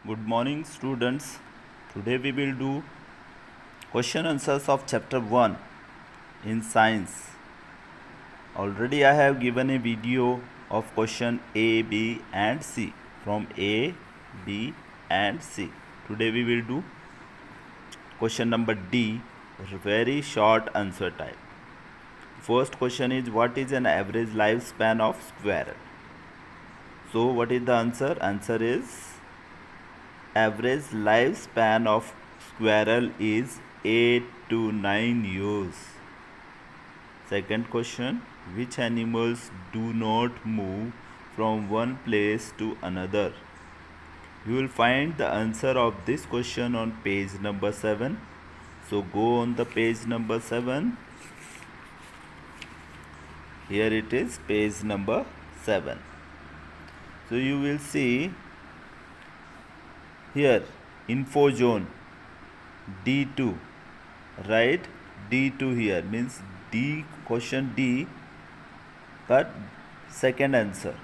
Good morning, students. Today we will do question answers of chapter 1 in science. Already I have given a video of question A, B and C from A, B and C. Today we will do question number D, very short answer type. First question is, what is an average lifespan of squirrel? So what is the answer? Answer is, average lifespan of squirrel is 8 to 9 years. Second question, which animals do not move from one place to another? You will find the answer of this question on page number 7. So go on the page number 7. Here it is, page number 7. So you will see here info zone D2, right? D2 here means D, question D, but second answer.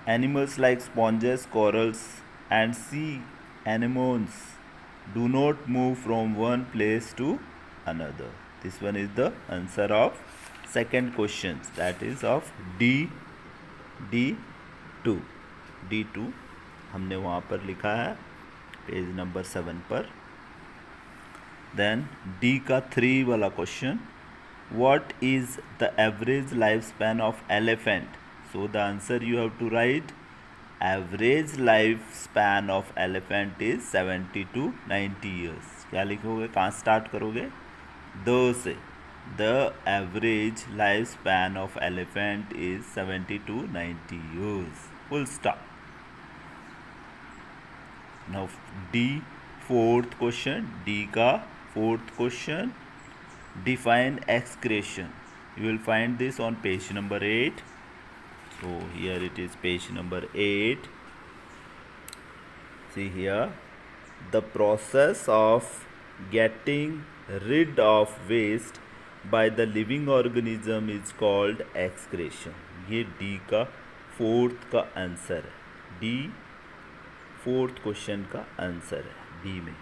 Animals like sponges, corals and sea anemones do not move from one place to another. This one is the answer of second question, that is of D, D2. D2 हमने वहाँ पर लिखा है page number 7 पर. Then D का 3 वाला question, what is the average life span of elephant? So the answer you have to write, average life span of elephant is 70 to 90 years. क्या लिखोगे, कहाँ स्टार्ट करोगे? द से. The average life span of elephant is 70 to 90 years. Full stop. Now D, fourth question, D का fourth question, define excretion. You will find this on page number 8. So here it is, page number 8. See here, the process of getting rid of waste by the living organism is called excretion. ये D का fourth का answer है. D fourth question का answer है D में.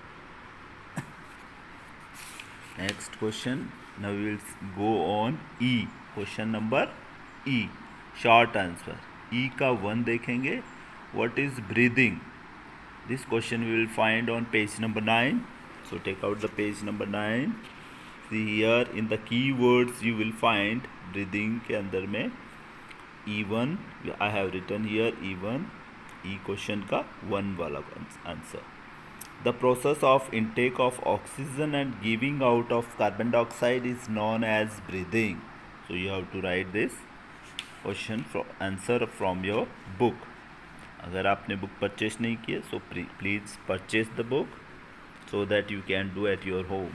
Next question, now we will go on E. Question number E, short answer. E का 1 देखेंगे, what is breathing? This question we will find on page number 9. So take out the page number 9. See here in the key words you will find breathing के अंदर में E1 I have written here E1. E question का 1 वाला answer. The process of intake of oxygen and giving out of carbon dioxide is known as breathing. So you have to write this question answer from your book. अगर आपने book purchase नहीं किए so please purchase the book so that you can do at your home.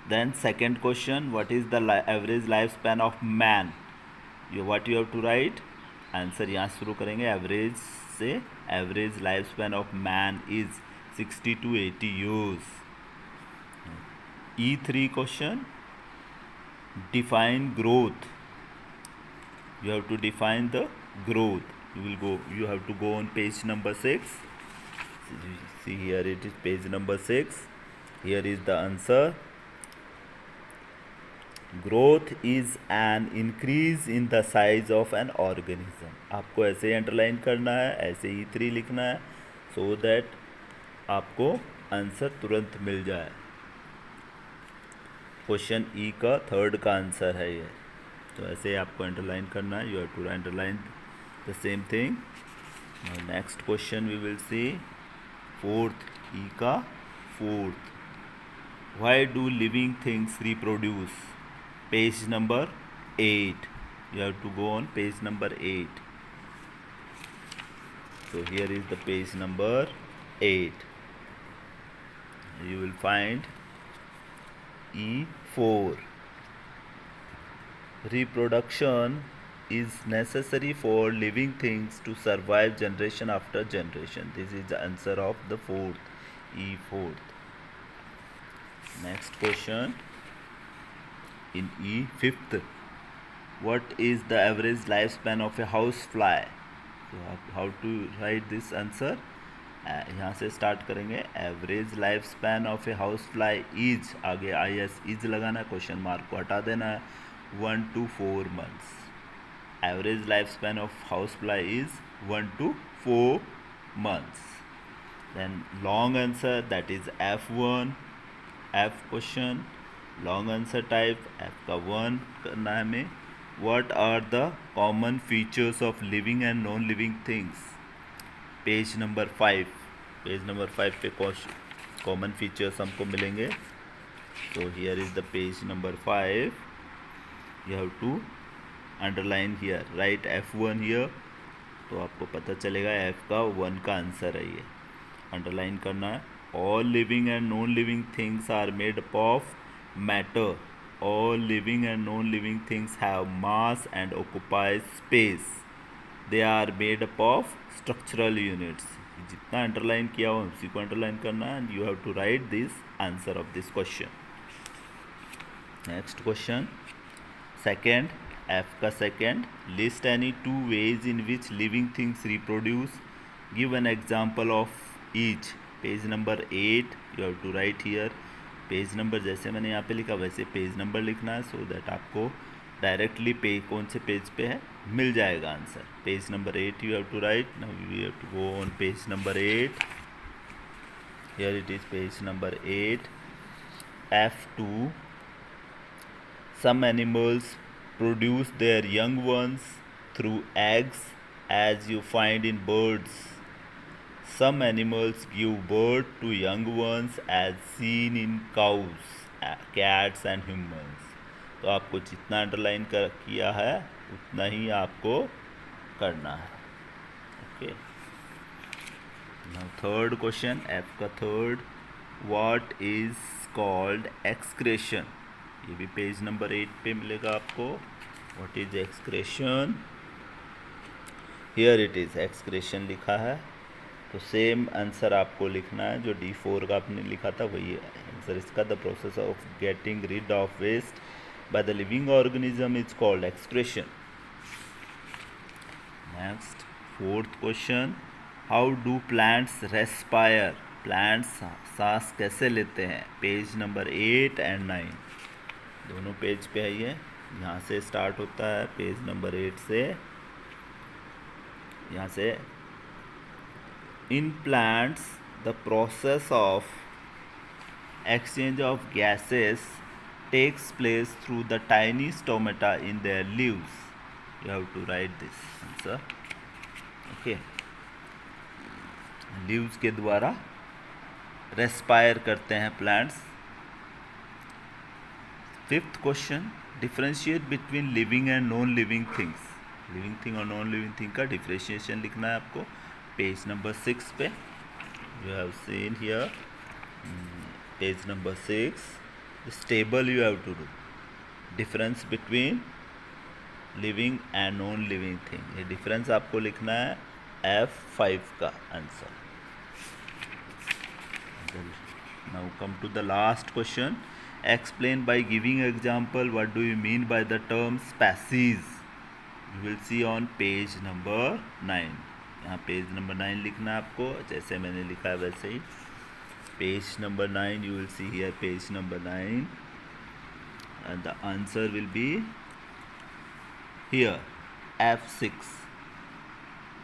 Then second question, what is the average life span of man? What you have to write? Answer यहाँ शुरू करेंगे average से. Average life span of man is 60 to 80 years. E3 question, define growth. You have to define the growth. you have to go on page number 6. See here it is page number 6. Here is the answer. Growth is an increase in the size of an organism. आपको ऐसे underline करना है, ऐसे ही 3 लिखना है so that आपको answer तुरंत मिल जाए. क्वेश्चन ई का 3rd का आंसर है ये. तो ऐसे आपको अंडरलाइन करना है. You have to underline the same thing. Next question we will see 4th, E का 4th. Why do living things reproduce? Page number 8. You have to go on page number 8. So here is the page number 8. You will find E4. Reproduction is necessary for living things to survive generation after generation. This is the answer of the 4th, E4th. Next question. In E5th, what is the average lifespan of a house fly? तो आप how to write this answer, यहाँ से start करेंगे। Average life span of a house fly is, आगे I S is लगाना है, question mark को हटा देना है, 1 to 4 months। Average life span of house fly is 1 to 4 months। Then long answer that is F1, F question, long answer type F का 1 करना है हमें। What are the common features of living and non living things, page number 5। Page number 5 पे common features हमको मिलेंगे। तो here is the page number 5, you have to underline here, write F1 here. तो आपको पता चलेगा F का 1 का आंसर है ये, अंडरलाइन करना है। All living and non living things are made up of matter. All living and non-living things have mass and occupy space. They are made up of structural units. जितना underline किया हो उसी को underline करना है, and you have to write this answer of this question. Next question, second, F का second, list any 2 ways in which living things reproduce. Give an example of each. Page number 8, you have to write here. Page number जैसे मैंने यहाँ पे लिखा वैसे page number लिखना है, so that आपको डायरेक्टली कौन से पेज पे है मिल जाएगा answer. Page number 8 you have to write. Now we have to go on page number 8। Here it is page number 8, F2। Some animals produce their young ones through eggs as you find in birds. Some animals give birth to young ones as seen in cows, cats and humans. तो आपको जितना underline किया है उतना ही आपको करना है। Okay, now third question, F का third, what is called excretion. ये भी पेज नंबर 8 पे मिलेगा आपको। What is excretion, here it is, excretion लिखा है। तो सेम आंसर आपको लिखना है जो D4 का आपने लिखा था, वही आंसर इसका। The process of getting rid of waste by the living organism is called excretion. Next, fourth question, how do plants respire. Plants सांस कैसे लेते हैं, पेज नंबर 8 and 9 दोनों पेज पे है ये। यहाँ से स्टार्ट होता है पेज नंबर 8 से, यहाँ से। In plants, the process of exchange of gases takes place through the tiny stomata in their leaves. You have to write this answer. Okay. Leaves के द्वारा रेस्पायर करते हैं plants. Fifth question, differentiate between living and non living things. Living thing और non living thing का differentiation लिखना है आपको। Page number 6 पे you have seen here, page number 6, this table you have to do, difference between living and non living thing। ये difference आपको लिखना है, F5 का answer. now come to the last question, explain by giving example what do you mean by the term species। you will see on page number 9। यहाँ page number 9 लिखना है आपको, जैसे मैंने लिखा है वैसे ही। Page number 9 you will see here, page number 9 and the answer will be here, F6।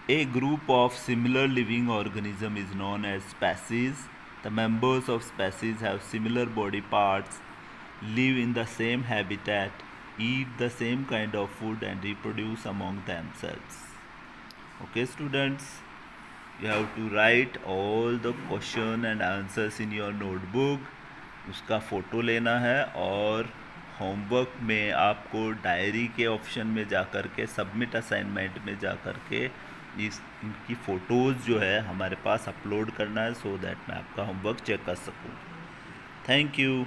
A group of similar living organism is known as species. The members of species have similar body parts, live in the same habitat, eat the same kind of food and reproduce among themselves. Okay students, you have to write all the question and answers in your notebook। उसका photo लेना है और homework में आपको diary के option में जा कर के, सबमिट असाइनमेंट में जा कर के इनकी फ़ोटोज़ जो है हमारे पास अपलोड करना है, सो दैट मैं आपका होमवर्क चेक कर सकूँ। Thank you.